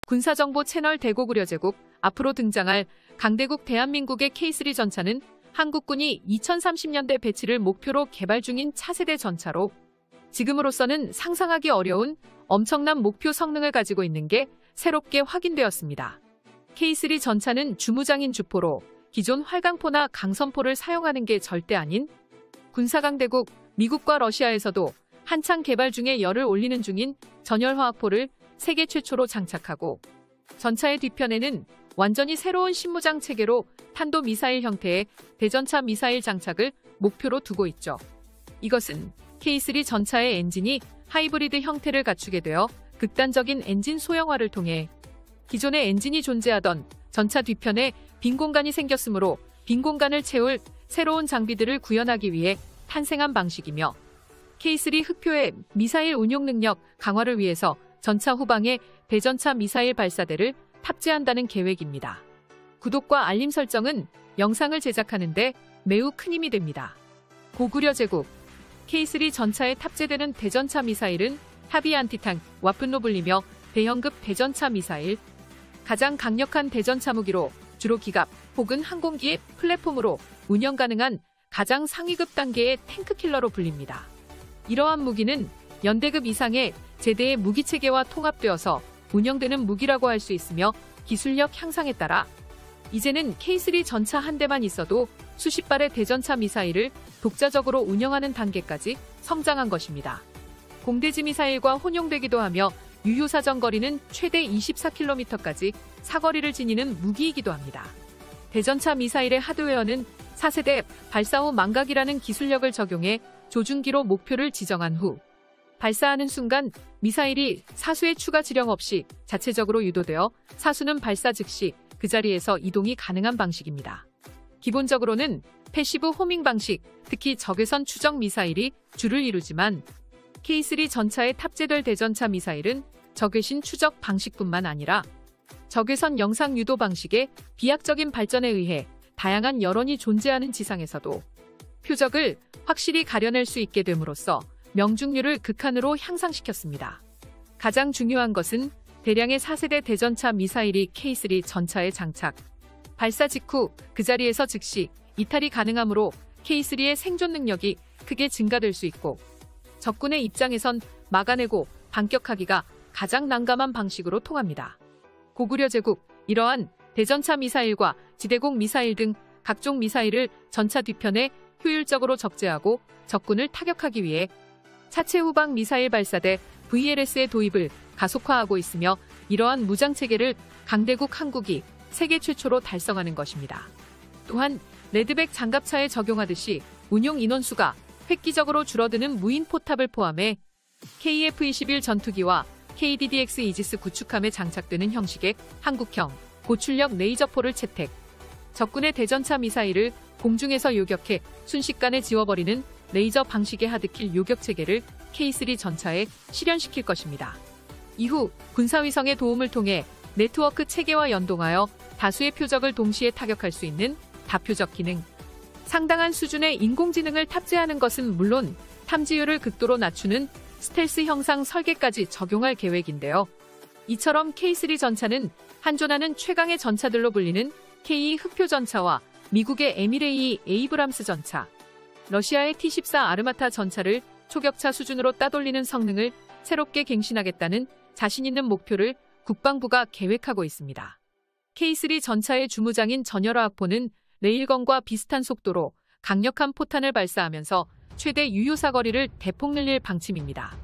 군사정보 채널 대고구려제국, 앞으로 등장할 강대국 대한민국의 K3 전차는 한국군이 2030년대 배치를 목표로 개발 중인 차세대 전차로 지금으로서는 상상하기 어려운 엄청난 목표 성능을 가지고 있는 게 새롭게 확인되었습니다. K3 전차는 주무장인 주포로 기존 활강포나 강선포를 사용하는 게 절대 아닌 군사강대국 미국과 러시아에서도 한창 개발 중에 열을 올리는 중인 전열화학포를 세계 최초로 장착하고 전차의 뒤편에는 완전히 새로운 신무장 체계로 탄도미사일 형태의 대전차 미사일 장착을 목표로 두고 있죠. 이것은 K3 전차의 엔진이 하이브리드 형태를 갖추게 되어 극단적인 엔진 소형화를 통해 기존의 엔진이 존재하던 전차 뒤편에 빈 공간이 생겼으므로 빈 공간을 채울 새로운 장비들을 구현하기 위해 탄생한 방식이며 K3 흑표의 미사일 운용 능력 강화를 위해서 전차 후방에 대전차 미사일 발사대를 탑재한다는 계획입니다. 구독과 알림 설정은 영상을 제작하는데 매우 큰 힘이 됩니다. 고구려 제국 K3 전차에 탑재되는 대전차 미사일은 헤비 안티탄 와픈로 불리며 대형급 대전차 미사일, 가장 강력한 대전차 무기로 주로 기갑 혹은 항공기의 플랫폼으로 운영 가능한 가장 상위급 단계의 탱크킬러로 불립니다. 이러한 무기는 연대급 이상의 제대의 무기체계와 통합되어서 운영되는 무기라고 할 수 있으며 기술력 향상에 따라 이제는 K3 전차 한 대만 있어도 수십 발의 대전차 미사일을 독자적으로 운영하는 단계까지 성장한 것입니다. 공대지 미사일과 혼용되기도 하며 유효사정 거리는 최대 24km까지 사거리를 지니는 무기이기도 합니다. 대전차 미사일의 하드웨어는 4세대 발사 후 망각이라는 기술력을 적용해 조준기로 목표를 지정한 후 발사하는 순간 미사일이 사수의 추가 지령 없이 자체적으로 유도되어 사수는 발사 즉시 그 자리에서 이동이 가능한 방식입니다. 기본적으로는 패시브 호밍 방식, 특히 적외선 추적 미사일이 주를 이루지만 K3 전차에 탑재될 대전차 미사일은 적외신 추적 방식뿐만 아니라 적외선 영상 유도 방식의 비약적인 발전에 의해 다양한 여론이 존재하는 지상에서도 표적을 확실히 가려낼 수 있게 됨으로써 명중률을 극한으로 향상시켰습니다. 가장 중요한 것은 대량의 4세대 대전차 미사일이 K3 전차에 장착, 발사 직후 그 자리에서 즉시 이탈이 가능하므로 K3의 생존 능력이 크게 증가될 수 있고 적군의 입장에선 막아내고 반격하기가 가장 난감한 방식으로 통합니다. 고구려 제국, 이러한 대전차 미사일과 지대공 미사일 등 각종 미사일을 전차 뒤편에 효율적으로 적재하고 적군을 타격하기 위해 차체 후방 미사일 발사대 VLS의 도입을 가속화하고 있으며 이러한 무장체계를 강대국 한국이 세계 최초로 달성하는 것입니다. 또한 레드백 장갑차에 적용하듯이 운용 인원수가 획기적으로 줄어드는 무인 포탑을 포함해 KF-21 전투기와 KDDX 이지스 구축함에 장착되는 형식의 한국형 고출력 레이저포를 채택, 적군의 대전차 미사일을 공중에서 요격해 순식간에 지워버리는 레이저 방식의 하드킬 요격 체계를 K3 전차에 실현시킬 것입니다. 이후 군사위성의 도움을 통해 네트워크 체계와 연동하여 다수의 표적을 동시에 타격할 수 있는 다표적 기능, 상당한 수준의 인공지능을 탑재하는 것은 물론 탐지율을 극도로 낮추는 스텔스 형상 설계까지 적용할 계획인데요. 이처럼 K3 전차는 한존하는 최강의 전차들로 불리는 K2 흑표 전차와 미국의 에미레이 에이브람스 전차, 러시아의 T-14 아르마타 전차를 초격차 수준으로 따돌리는 성능을 새롭게 갱신하겠다는 자신 있는 목표를 국방부가 계획하고 있습니다. K3 전차의 주무장인 전열화학포는 레일건과 비슷한 속도로 강력한 포탄을 발사하면서 최대 유효사거리를 대폭 늘릴 방침입니다.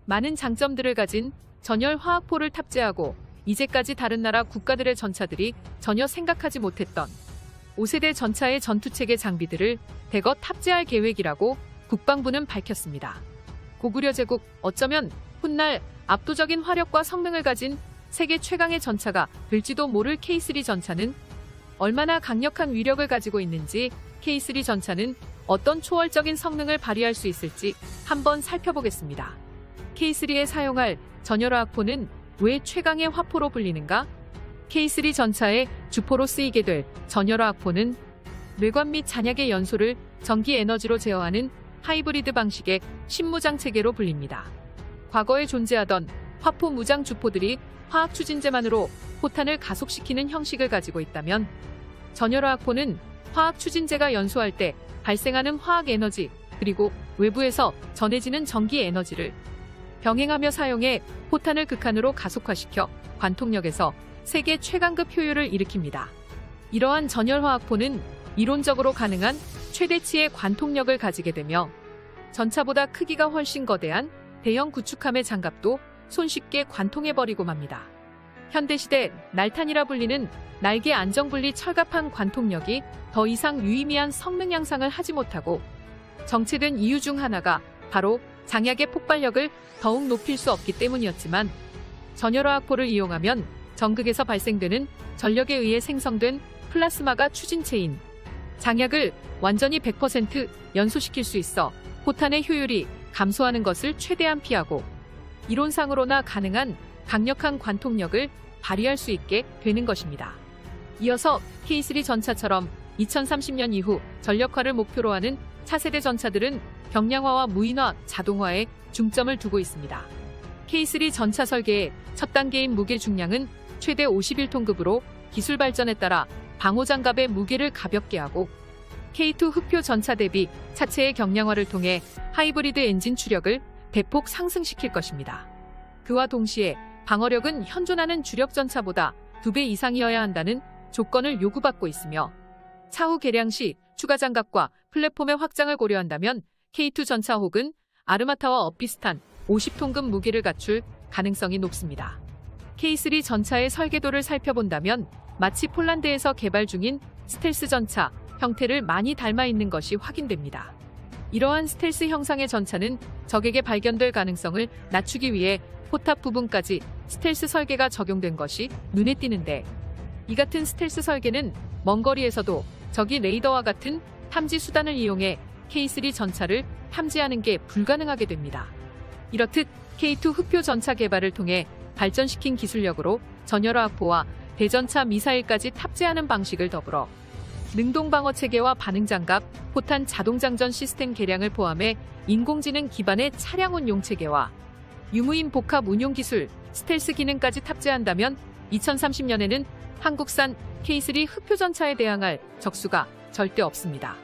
많은 장점들을 가진 전열화학포를 탑재하고 이제까지 다른 나라 국가들의 전차들이 전혀 생각하지 못했던 5세대 전차의 전투체계 장비들을 대거 탑재할 계획이라고 국방부는 밝혔습니다. 고구려 제국, 어쩌면 훗날 압도적인 화력과 성능을 가진 세계 최강의 전차가 될지도 모를 K3 전차는 얼마나 강력한 위력을 가지고 있는지, K3 전차는 어떤 초월적인 성능을 발휘할 수 있을지 한번 살펴보겠습니다. K3에 사용할 전열화학포는 왜 최강의 화포로 불리는가? K3 전차의 주포로 쓰이게 될 전열화학포는 뇌관 및 잔약의 연소를 전기 에너지로 제어하는 하이브리드 방식의 신무장 체계로 불립니다. 과거에 존재하던 화포 무장 주포들이 화학 추진제만으로 포탄을 가속시키는 형식을 가지고 있다면, 전열화학포는 화학 추진제가 연소할 때 발생하는 화학 에너지 그리고 외부에서 전해지는 전기 에너지를 병행하며 사용해 포탄을 극한으로 가속화시켜 관통력에서 세계 최강급 효율을 일으킵니다. 이러한 전열화학포는 이론적으로 가능한 최대치의 관통력을 가지게 되며 전차보다 크기가 훨씬 거대한 대형 구축함의 장갑도 손쉽게 관통해버리고 맙니다. 현대시대 날탄이라 불리는 날개 안정분리 철갑한 관통력이 더 이상 유의미한 성능 향상을 하지 못하고 정체된 이유 중 하나가 바로 장약의 폭발력을 더욱 높일 수 없기 때문이었지만, 전열화학포를 이용하면 전극에서 발생되는 전력에 의해 생성된 플라스마가 추진체인 장약을 완전히 100% 연소시킬 수 있어 포탄의 효율이 감소하는 것을 최대한 피하고 이론상으로나 가능한 강력한 관통력을 발휘할 수 있게 되는 것입니다. 이어서 K3 전차처럼 2030년 이후 전력화를 목표로 하는 차세대 전차들은 경량화와 무인화, 자동화에 중점을 두고 있습니다. K3 전차 설계의 첫 단계인 무게 중량은 최대 51톤급으로 기술 발전에 따라 방호장갑의 무게를 가볍게 하고, K2 흡표 전차 대비 차체의 경량화를 통해 하이브리드 엔진 추력을 대폭 상승시킬 것입니다. 그와 동시에 방어력은 현존하는 주력 전차보다 2배 이상이어야 한다는 조건을 요구받고 있으며, 차후 개량 시 추가 장갑과 플랫폼의 확장을 고려한다면 K2 전차 혹은 아르마타와 엇비슷한 50톤급 무게를 갖출 가능성이 높습니다. K3 전차의 설계도를 살펴본다면 마치 폴란드에서 개발 중인 스텔스 전차 형태를 많이 닮아 있는 것이 확인됩니다. 이러한 스텔스 형상의 전차는 적에게 발견될 가능성을 낮추기 위해 포탑 부분까지 스텔스 설계가 적용된 것이 눈에 띄는데, 이 같은 스텔스 설계는 먼 거리에서도 적이 레이더와 같은 탐지 수단을 이용해 K3 전차를 탐지하는 게 불가능하게 됩니다. 이렇듯 K2 흡표 전차 개발을 통해 발전시킨 기술력으로 전열화학포와 대전차 미사일까지 탑재하는 방식을 더불어 능동방어체계와 반응장갑, 포탄 자동장전 시스템 개량을 포함해 인공지능 기반의 차량 운용체계와 유무인 복합 운용기술, 스텔스 기능까지 탑재한다면 2030년에는 한국산 K3 흡표전차에 대항할 적수가 절대 없습니다.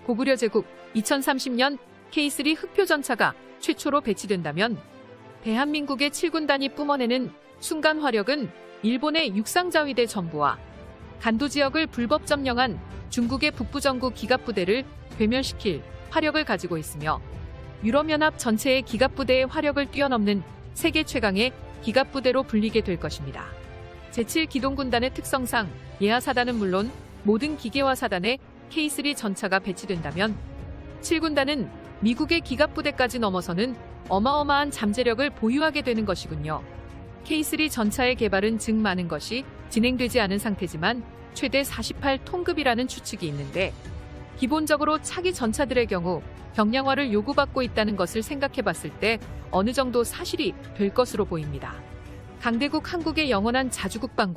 고구려 제국 2030년 K3 흡표전차가 최초로 배치된다면 대한민국의 7군단이 뿜어내는 순간 화력은 일본의 육상자위대 전부와 간도 지역을 불법 점령한 중국의 북부전구 기갑부대를 괴멸시킬 화력을 가지고 있으며, 유럽연합 전체의 기갑부대의 화력을 뛰어넘는 세계 최강의 기갑부대로 불리게 될 것입니다. 제7기동군단의 특성상 예하사단은 물론 모든 기계화사단에 K3 전차가 배치된다면 7군단은 미국의 기갑부대까지 넘어서는 어마어마한 잠재력을 보유하게 되는 것이군요. K3 전차의 개발은 즉 많은 것이 진행되지 않은 상태지만 최대 48톤급이라는 추측이 있는데, 기본적으로 차기 전차들의 경우 경량화를 요구받고 있다는 것을 생각해 봤을 때 어느 정도 사실이 될 것으로 보입니다. 강대국 한국의 영원한 자주국방과